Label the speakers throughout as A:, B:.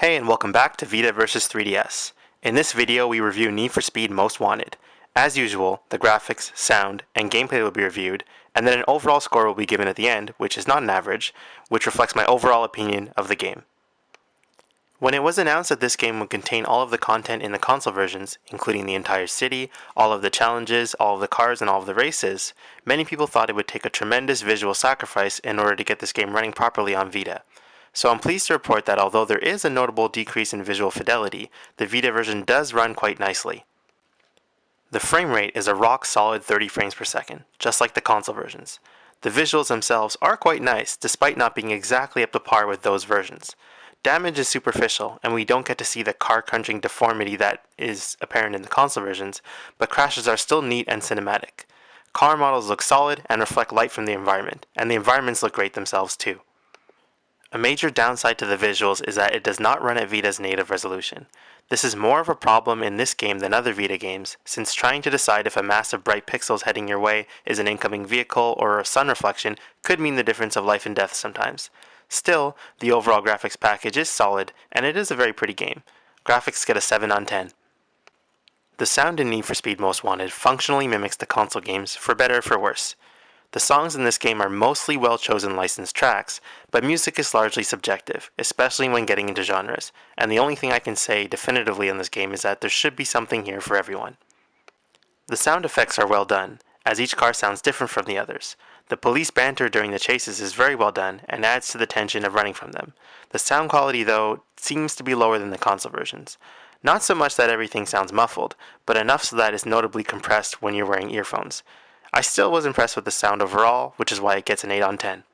A: Hey and welcome back to Vita vs 3DS. In this video we review Need for Speed Most Wanted. As usual, the graphics, sound, and gameplay will be reviewed, and then an overall score will be given at the end, which is not an average, which reflects my overall opinion of the game. When it was announced that this game would contain all of the content in the console versions, including the entire city, all of the challenges, all of the cars, and all of the races, many people thought it would take a tremendous visual sacrifice in order to get this game running properly on Vita. So I'm pleased to report that although there is a notable decrease in visual fidelity, the Vita version does run quite nicely. The frame rate is a rock solid 30 frames per second, just like the console versions. The visuals themselves are quite nice, despite not being exactly up to par with those versions. Damage is superficial, and we don't get to see the car-crunching deformity that is apparent in the console versions, but crashes are still neat and cinematic. Car models look solid and reflect light from the environment, and the environments look great themselves too. A major downside to the visuals is that it does not run at Vita's native resolution. This is more of a problem in this game than other Vita games, since trying to decide if a mass of bright pixels heading your way is an incoming vehicle or a sun reflection could mean the difference of life and death sometimes. Still, the overall graphics package is solid, and it is a very pretty game. Graphics get a 7 on 10. The sound in Need for Speed Most Wanted functionally mimics the console games, for better or for worse. The songs in this game are mostly well-chosen licensed tracks, but music is largely subjective, especially when getting into genres, and the only thing I can say definitively on this game is that there should be something here for everyone. The sound effects are well done, as each car sounds different from the others. The police banter during the chases is very well done, and adds to the tension of running from them. The sound quality, though, seems to be lower than the console versions. Not so much that everything sounds muffled, but enough so that it's notably compressed when you're wearing earphones. I still was impressed with the sound overall, which is why it gets an 8 on 10.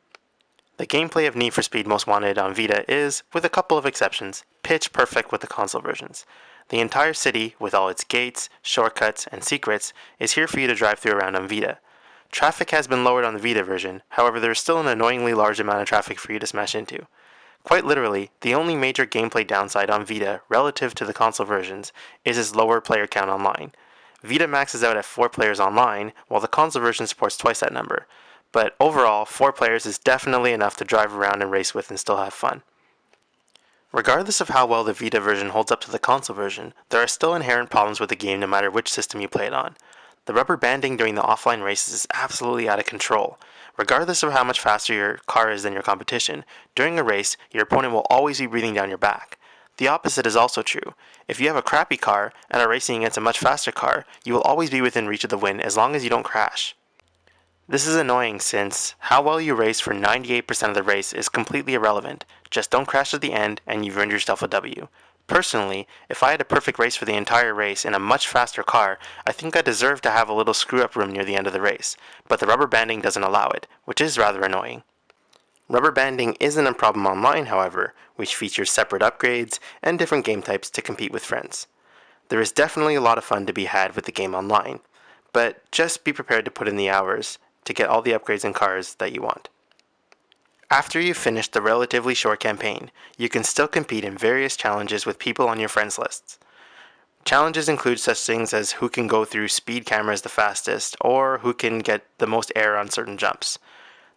A: The gameplay of Need for Speed Most Wanted on Vita is, with a couple of exceptions, pitch perfect with the console versions. The entire city, with all its gates, shortcuts, and secrets, is here for you to drive through around on Vita. Traffic has been lowered on the Vita version, however there is still an annoyingly large amount of traffic for you to smash into. Quite literally, the only major gameplay downside on Vita relative to the console versions is its lower player count online. Vita maxes out at 4 players online, while the console version supports twice that number. But overall, 4 players is definitely enough to drive around and race with and still have fun. Regardless of how well the Vita version holds up to the console version, there are still inherent problems with the game no matter which system you play it on. The rubber banding during the offline races is absolutely out of control. Regardless of how much faster your car is than your competition, during a race, your opponent will always be breathing down your back. The opposite is also true. If you have a crappy car and are racing against a much faster car, you will always be within reach of the win as long as you don't crash. This is annoying since how well you race for 98% of the race is completely irrelevant. Just don't crash at the end and you've earned yourself a W. Personally, if I had a perfect race for the entire race in a much faster car, I think I deserve to have a little screw-up room near the end of the race, but the rubber banding doesn't allow it, which is rather annoying. Rubber banding isn't a problem online, however, which features separate upgrades and different game types to compete with friends. There is definitely a lot of fun to be had with the game online, but just be prepared to put in the hours to get all the upgrades and cars that you want. After you've finished the relatively short campaign, you can still compete in various challenges with people on your friends lists. Challenges include such things as who can go through speed cameras the fastest, or who can get the most air on certain jumps.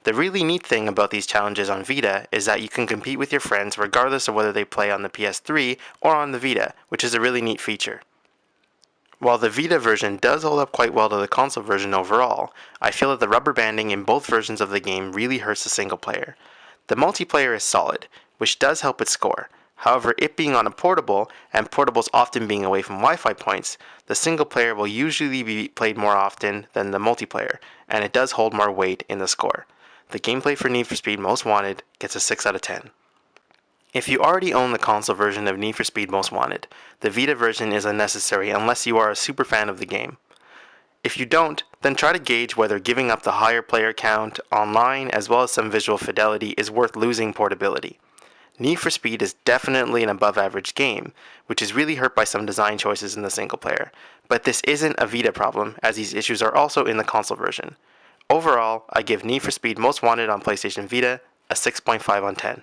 A: The really neat thing about these challenges on Vita is that you can compete with your friends regardless of whether they play on the PS3 or on the Vita, which is a really neat feature. While the Vita version does hold up quite well to the console version overall, I feel that the rubber banding in both versions of the game really hurts the single player. The multiplayer is solid, which does help its score. However, it being on a portable, and portables often being away from Wi-Fi points, the single player will usually be played more often than the multiplayer, and it does hold more weight in the score. The gameplay for Need for Speed Most Wanted gets a 6 out of 10. If you already own the console version of Need for Speed Most Wanted, the Vita version is unnecessary unless you are a super fan of the game. If you don't, then try to gauge whether giving up the higher player count online as well as some visual fidelity is worth losing portability. Need for Speed is definitely an above average game, which is really hurt by some design choices in the single player, but this isn't a Vita problem as these issues are also in the console version. Overall, I give Need for Speed Most Wanted on PlayStation Vita a 6.5 on 10.